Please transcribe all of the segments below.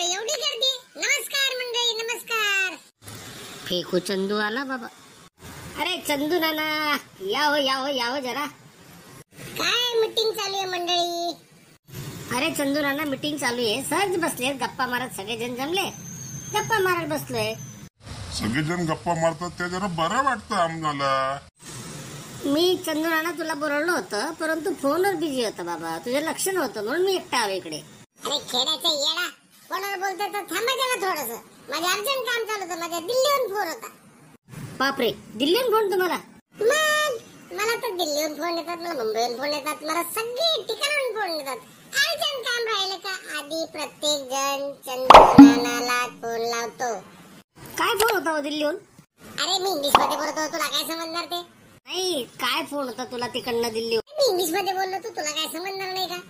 बापरे, एवढी गर्दी. नमस्कार मंडळी, नमस्कार. फेकू चंदू आला बाबा. अरे चंदू नाना, या हो जरा. काय मीटिंग चालू आहे मंडळी? अरे चंदू नाना, मीटिंग चालू आहे. सहज बसले गप्पा मारत, सगळेजण जमले, गप्पा मारत बसलोय. सगळेजण गप्पा मारतात ते जरा बरं वाटतं आम्हाला. मी चंदू नाना तुला बोलवलं होतं, परंतु फोनवर बिझी होता बाबा, तुझं लक्ष नव्हतं म्हणून मी एकटा आलो इकडे. अरे खेड्याचा येडा, कोणाला बोलतोय तर थांबायचं ना थोडस. माझं अर्जंट काम चालू होतं, माझ्या दिल्लीहून फोन होता. बापरे, दिल्लीहून फोन तुम्हाला? मग मला तर दिल्लीहून फोन येतात, मला मुंबईहून फोन येतात, मला सगळे ठिकाणाहून फोन येतात. अर्जंट काम राहिलं का आधी प्रत्येक जण चंदू नानाला फोन लावतो. काय फोन होता हो दिल्लीहून? अरे मी इंग्लिश मध्ये बोलतो, तुला काय समजणार ते? नाही, काय फोन होता तुला तिकडनं दिल्लीहून? मी इंग्लिश मध्ये बोललो, तुला काय समजणार नाही का?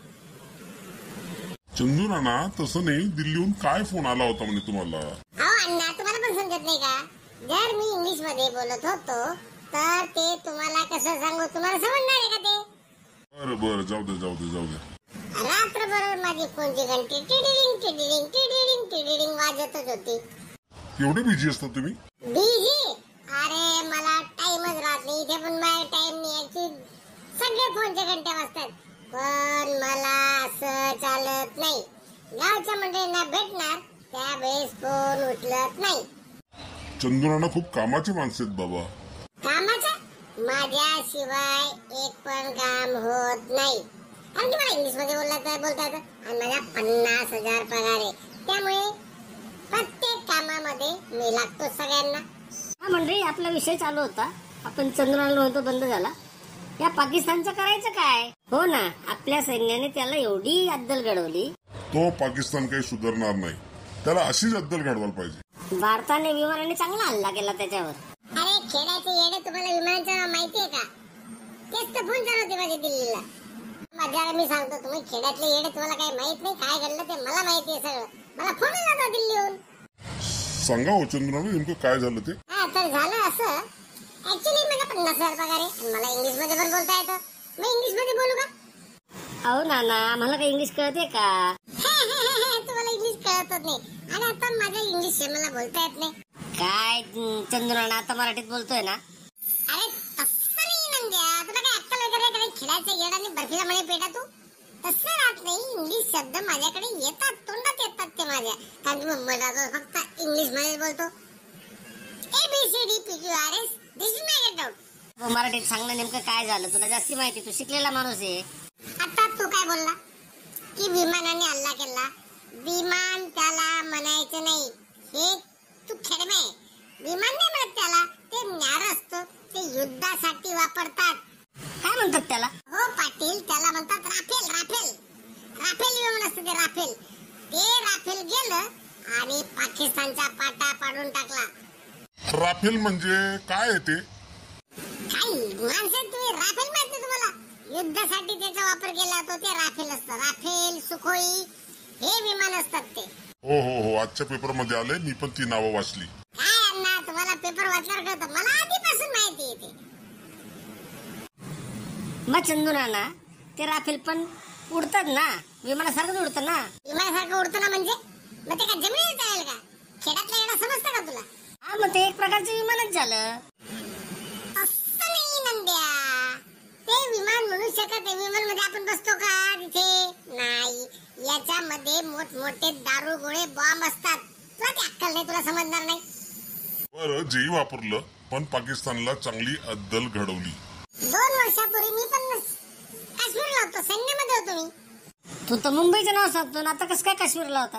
चंदू नाना, तसं नाही, दिल्लीहून काय फोन आला होता म्हणे तुम्हाला? अहो अण्णा, तुम्हाला पण समजत नाही का? जर मी इंग्लिश मध्ये बोलत होतो तर ते तुम्हाला कसं सांगू, तुम्हाला समजणार आहे का ते? बरं जाऊ दे. रात्रभर माझी फोनची घंटी टिडिडिंग टिडिडिंग टिडिडिंग टिडिडिंग वाजतच होती. एवढे बिझी असता तुम्ही? बिझी? अरे मला टाइमच राहत नाही इथे, पण माझा टाइम नाही. सगळे फोनच्या घंट्या वाजतात, पण मला असं चालत नाही. गावच्या मंडळींना भेटणार त्यावेळेस फोन उचलत नाही. चंदू नाना खूप कामाची माणसं आहेत बाबा. कामाचं? माझ्याशिवाय एक पण काम होत नाही. कारण की मला इंग्लिश मध्ये बोलता येतं आणि माझा 50,000 पगार आहे. त्यामुळे प्रत्येक कामामध्ये मी लागतो सगळ्यांना. हा मंडळी, आपला विषय चालू होता. आपण चंद्राला होतो, बंद झाला. या पाकिस्तानचं करायचं काय? हो ना, आपल्या सैन्याने त्याला एवढी अद्दल घडवली. तो पाकिस्तान काही सुधारणार नाही, त्याला अशीच अद्दल घडवायला पाहिजे. भारताने विमानाने चांगला हल्ला केला त्याच्यावर. अरे खेड्याचे येडे, तुम्हाला विमानाचं माहितीये का? तेच तर फोन चालू होते माझ्या दिल्लीला. माझ्याला मी सांगतो, तुम्ही खेड्यातले येडे, तुम्हाला काही माहित नाही काय घडलं ते मला माहिती आहे सगळं. मला फोन आला होता दिल्लीहून. सांगा हो चंदू नाना, नेमकं काय झालं ते? हा, तर झालं असं. ऍक्च्युली मला 50,000 पगार आहे, मला इंग्लिश मध्ये पण बोलता येतं. मी इंग्लिश मध्ये बोलू का? अहो नाना, आम्हाला काही इंग्लिश कळते का? तुम्हाला इंग्लिश कळतच नाही, आणि आता माझ्या इंग्लिश मला बोलता येत नाही. काय चंदू नाना, आता मराठीत बोलतोय ना? अरे तसं नाही नंद्या, तुला काय अक्कल वगैरे काही खेळायचं येड आणि बर्फीला म्हणे पेटा तू? तसं राहत नाही. इंग्लिश शब्द माझ्याकडे येतात, तोंडात येतात ते माझ्या. कारण की मुंबईला फक्त इंग्लिश मध्ये बोलतो. ABCDPQRS, this is my get out. मराठीत सांगणं नेमकं काय झालं? तुला जास्ती माहिती, तू शिकलेला माणूस आहे. आता तू काय बोलला की विमानाने हल्ला केला? विमान त्याला म्हणायचं नाही, हे तू खेळमे. विमान नाही म्हणत त्याला, ते न्यार असतं, ते युद्धासाठी वापरतात. काय म्हणतात त्याला? हो पाटील, त्याला म्हणतात राफेल. राफेल विमान असतं ते, राफेल. ते राफेल गेलं आणि पाकिस्तानचा पाटा पाडून टाकला. राफेल म्हणजे काय आहे ते? काय माणसं तुम्ही, राफेल माहित नाही तुम्हाला? युद्धासाठी त्याचा वापर केला जातो, ते राफेल असतं. राफेल, सुखोई हे विमान असतात ते. हो, आजच्या पेपर मध्ये आले, मी पण ती नावं वाचली. काय अण्णा, तुम्हाला पेपर वाचल्यावर कळतं, मला आधीपासून माहिती आहे ते. मग चंदू नाना, ते राफेल पण उडतात ना, विमानासारखंच उडतं ना? विमानासारखं उडतं ना म्हणजे? मग ते काय जमिनीवर चालेल का? खेड्यातला येणं समजतं का तुला? हा, मग ते एक प्रकारचं विमानच झालं. असं नाही नंद्या, ते विमान म्हणू शकत नाही. विमान मध्ये आपण बसतो का तिथे? नाही. याच्यामध्ये मोठमोठे दारूगोळे बॉम्ब असतात. तुला ते अक्कल नाही, तुला समजणार नाही. बरं, जेही वापरलं, पण पाकिस्तानला चांगली अद्दल घडवली. 2 वर्षापूर्वी मी पण काश्मीरला होतो, सैन्यामध्ये होतो मी. तू तर मुंबईचं नाव सांगतो ना, आता कसं काय काश्मीरला होता?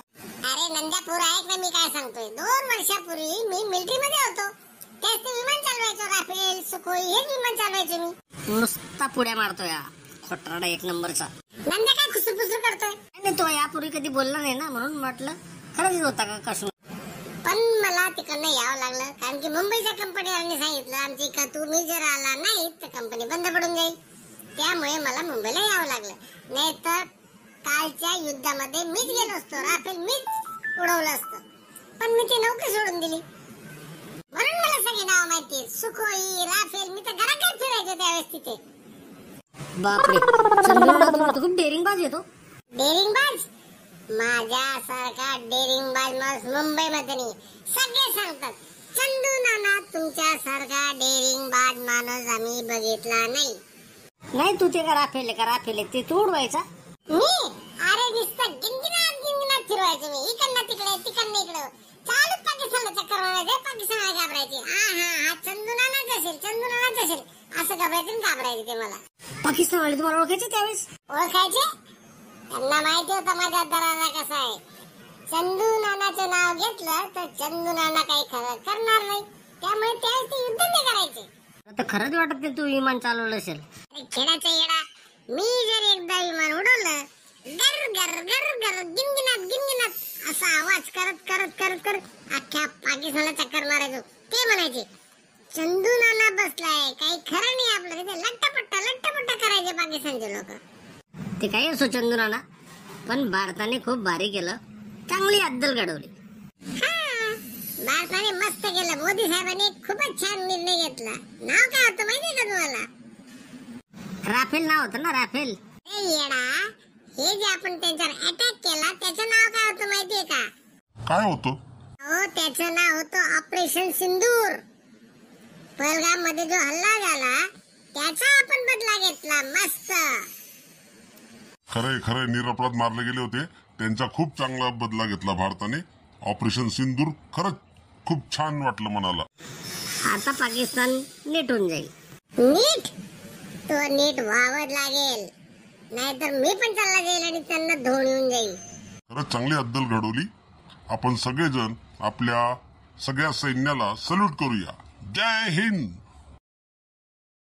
अरे नंद्यापूर, ऐक ना मी काय सांगतोय. 2 वर्षापूर्वी मी मिलिटरी मध्ये होतो. त्याच ते विमान चालवायचो, राफेल, सुखोई हे विमान चालवायचो मी. नुसता पुढ्या मारतोय हा खोटारडा एक नंबरचा. नंद्या काय खुसुफुसू करतोय? आणि तो यापूर्वी कधी बोलला नाही ना, म्हणून म्हटलं खरंच होता का काश्मीर. पण मला तिकडनं यावं लागलं, कारण की मुंबईच्या कंपनीवाल्यांनी सांगितलं आमची का तुम्ही जर आला नाही तर कंपनी बंद पडून जाईल. त्यामुळे मला मुंबईला यावं लागलं. नाही तर कालच्या युद्धामध्ये मीच गेलो असतो, राफेल मीच उडवलं असतं. पण मी ती नोकरी सोडून दिली, म्हणून मला सगळी नाव माहिती. सुखोई, राफेल, मी तर घराकडे फिरायचो त्यावेळेस तिथे. बापरे, चंद्रनाथ खूप डेअरिंग बाज येतो. डेअरिंग बाज माझ्यासारखा डेअरिंगबाज माणूस मुंबईमध्ये नाही. सगळे सांगतात चंदू नाना तुमच्यासारखा डेअरिंगबाज माणूस आम्ही बघितला नाही. नाही तू ते का राफेल ते तू उडवायचा. मी अरे नुसतं गिनगिनात फिरवायचे मी, इकडनं तिकडनं इकडं चालू पाकिस्तानला चक्कर मारायचे, पाकिस्तानला घाबरायचे. हा चंदू नानाच असेल असं घाबरायचे ते मला. पाकिस्तानवाले तुम्हाला ओळखायचे त्यावेळेस? ओळखायचे, त्यांना माहिती होतं माझ्या दरारा कसा आहे. चंदू नानाचं नाव घेतलं तर चंदू नाना काही खरं करणार नाही, त्यामुळे त्यावेळेस ते युद्ध नाही करायचे. आता खरंच वाटत नाही तू विमान चालवलं असेल. खेळाचा येडा, मी जर एकदा विमान उडवलं गर गिनगिनात असा आवाज करत अख्ख्या पाकिस्तानला चक्कर मारायचो. ते म्हणायचे चंदू नाना बसलाय, काही खरं नाही आपलं. तिथे लट्टापट्टा करायचे पाकिस्तानचे लोक. ते काही असो चंदू नाना, पण भारताने खूप भारी केलं, चांगली अद्दल घडवली. भारताने मस्त केलं. मोदी साहेबांनी खूपच छान निर्णय घेतला. नाव काय होतं माहितीये का तुम्हाला? राफेल नाव होतं ना, राफेल. येडा, हे जे आपण त्यांच्यावर अटॅक केला त्याचं नाव काय होतं माहितीये का? काय होतं? हो, त्याचं नाव होतं ऑपरेशन सिंदूर. पहलगाम मध्ये जो हल्ला झाला त्याचा आपण बदला घेतला. मस्त. खरंय निरपराध मारले गेले होते, त्यांचा खूप चांगला बदला घेतला भारताने. ऑपरेशन सिंदूर खरंच खूप छान वाटलं मनाला. आता पाकिस्तान नीट होऊन जाईल. नीट? तो नीट व्हावंच लागेल, नाहीतर मी पण चालला जाईल आणि त्यांना धुवून येऊन जाईल. खरंच चांगली अद्दल घडवली. आपण सगळेजण आपल्या सगळ्या सैन्याला सल्यूट करूया. जय हिंद.